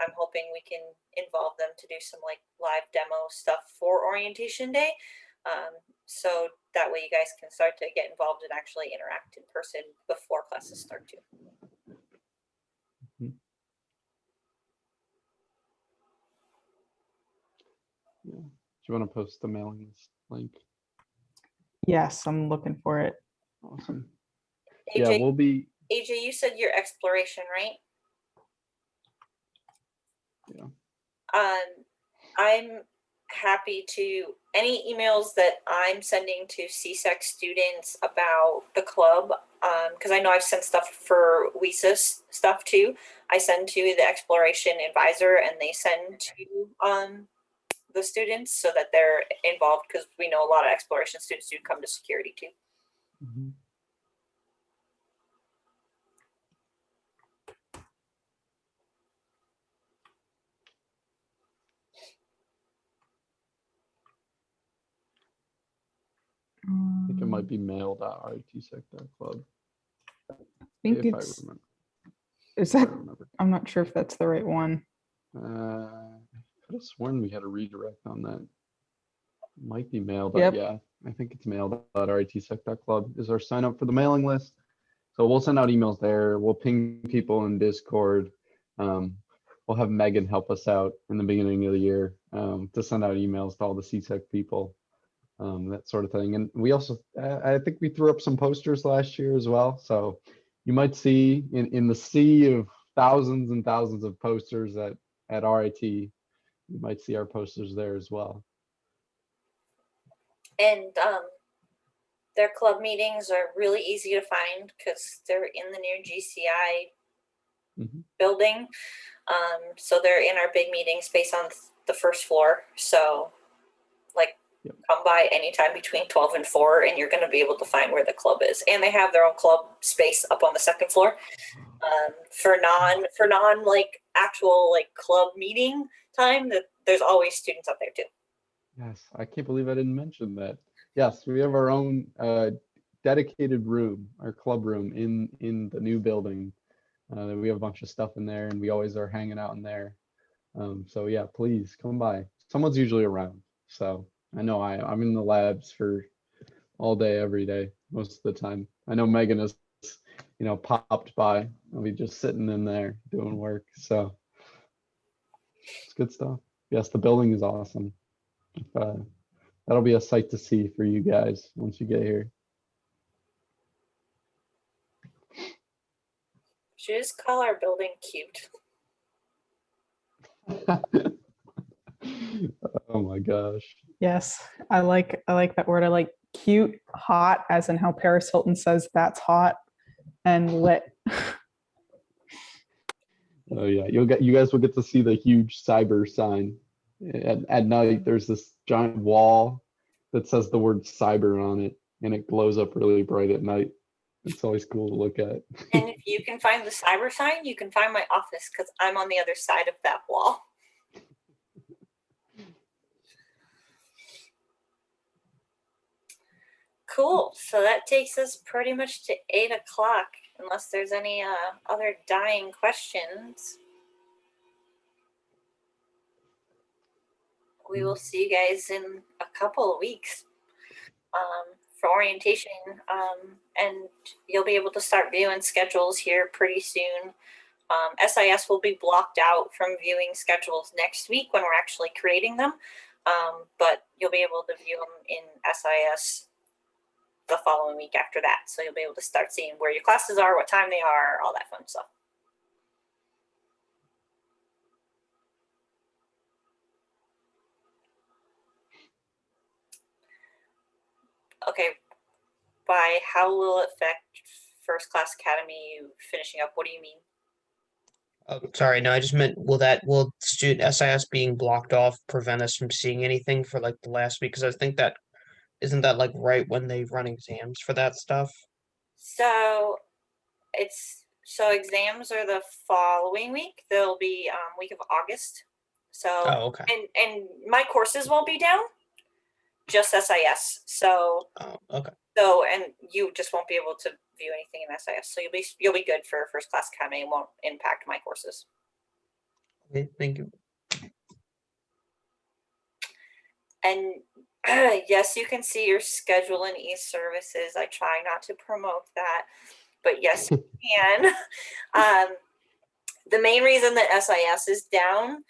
I'm hoping we can involve them to do some live demo stuff for orientation day. So that way you guys can start to get involved and actually interact in person before classes start too. Yeah. Do you want to post the mailing list link? Yes, I'm looking for it. Awesome. AJ, Yeah, we'll be. AJ, you said your exploration, right? Yeah. I'm happy to, any emails that I'm sending to CSEC students about the club, because I know I've sent stuff for WISA stuff too. I send to the exploration advisor and they send to the students so that they're involved, because we know a lot of exploration students do come to security too. Mhm. I think it might be mail.ritsec.club. I think if it's, I remember. is I that, remember. I'm not sure if that's the right one. I could have sworn we had a redirect on that. Might be mail. Yep. Yeah, I think it's mail.ritsec.club is our sign up for the mailing list. So we'll send out emails there. We'll ping people in Discord. We'll have Megan help us out in the beginning of the year to send out emails to all the CSEC people, that sort of thing. And we also, I think we threw up some posters last year as well. So you might see in the sea of thousands and thousands of posters at RIT, you might see our posters there as well. And their club meetings are really easy to find because they're in the new GCI building. So they're in our big meeting space on the first floor. So like come by anytime between 12 and 4 and you're going to be able to find where the club is. And they have their own club space up on the second floor. For non like actual like club meeting time, that there's always students up there too. Yes, I can't believe I didn't mention that. Yes, we have our own dedicated room, our club room in the new building. We have a bunch of stuff in there and we always are hanging out in there. So yeah, please come by. Someone's usually around. So I know I'm in the labs for all day, every day, most of the time. I know Megan has, popped by. I'll be just sitting in there doing work. So it's good stuff. Yes, the building is awesome. That'll be a sight to see for you guys once you get here. Should just call our building cute. Oh my gosh. Yes, I like that word. I like cute, hot, as in how Paris Hilton says that's hot, and lit. Oh yeah, you guys will get to see the huge cyber sign. At night, there's this giant wall that says the word cyber on it, and it glows up really bright at night. It's always cool to look at. And if you can find the cyber sign, you can find my office because I'm on the other side of that wall. Cool. So that takes us pretty much to 8 o'clock, unless there's any other dying questions. We will see you guys in a couple of weeks for orientation, and you'll be able to start viewing schedules here pretty soon. SIS will be blocked out from viewing schedules next week when we're actually creating them, but you'll be able to view them in SIS the following week after that. So you'll be able to start seeing where your classes are, what time they are, all that fun stuff. Okay, by how will it affect First Class Academy finishing up? What do you mean? Oh, sorry, no, I just meant will student SIS being blocked off prevent us from seeing anything for like the last week? Because I think that isn't that like right when they run exams for that stuff? So exams are the following week. They'll be week of August. So Oh, okay. and my courses won't be down, just SIS. So Oh, okay. So, and you just won't be able to view anything in SIS. So you'll be good for First Class Academy. It won't impact my courses. Okay, thank you. And Yes, you can see your schedule in e-services. I try not to promote that, but yes, you can. The main reason that SIS is down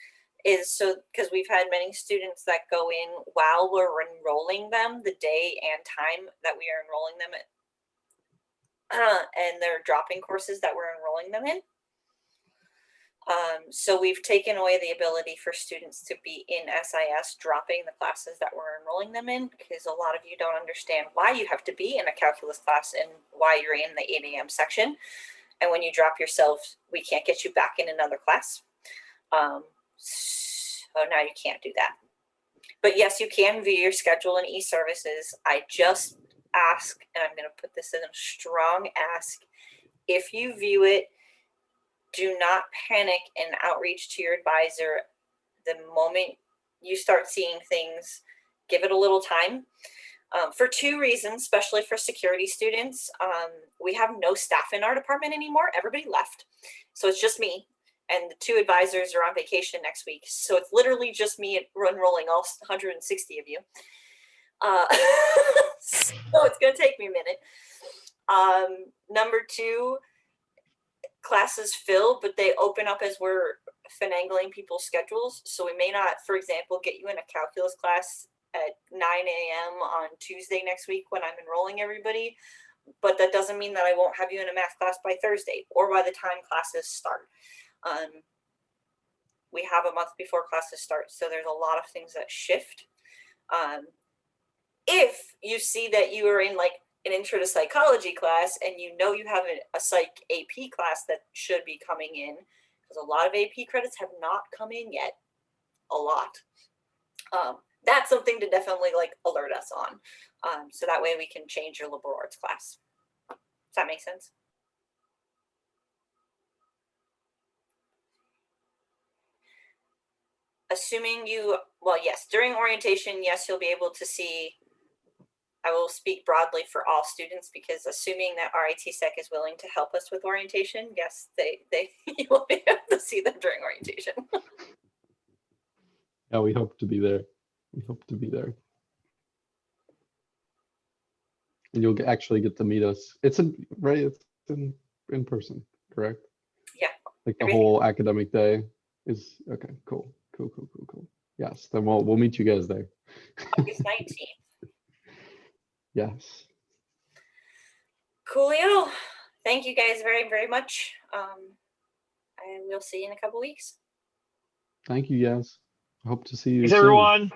is so because we've had many students that go in while we're enrolling them, the day and time that we are enrolling them at, and they're dropping courses that we're enrolling them in. So we've taken away the ability for students to be in SIS dropping the classes that we're enrolling them in, because a lot of you don't understand why you have to be in a calculus class and why you're in the 8 a.m. section. And when you drop yourself, we can't get you back in another class. So now you can't do that. But yes, you can view your schedule in e-services. I just ask, and I'm going to put this in a strong ask, if you view it, do not panic and outreach to your advisor the moment you start seeing things. Give it a little time. For two reasons, especially for security students. We have no staff in our department anymore. Everybody left. So it's just me, and the two advisors are on vacation next week. So it's literally just me enrolling all 160 of you. So it's going to take me a minute. Number two, classes fill, but they open up as we're finagling people's schedules. So we may not, for example, get you in a calculus class at 9 a.m. on Tuesday next week when I'm enrolling everybody, but that doesn't mean that I won't have you in a math class by Thursday or by the time classes start. We have a month before classes start, so there's a lot of things that shift. If you see that you are in like an intro to psychology class and you know you have a psych AP class that should be coming in, because a lot of AP credits have not come in yet, a lot. That's something to definitely like alert us on. So that way we can change your liberal arts class. Does that make sense? Assuming you, well, yes, during orientation, yes, you'll be able to see. I will speak broadly for all students because assuming that RITSEC is willing to help us with orientation, yes, you will be able to see them during orientation. Yeah, we hope to be there. We hope to be there. And you'll actually get to meet us. It's in person, correct? Yeah. Like the whole academic day is okay. Cool. Yes, then we'll meet you guys there. August 19th. Yes. Coolio. Thank you guys very, very much. And we'll see you in a couple weeks. Thank you, guys. I hope to see you Thanks, soon. everyone.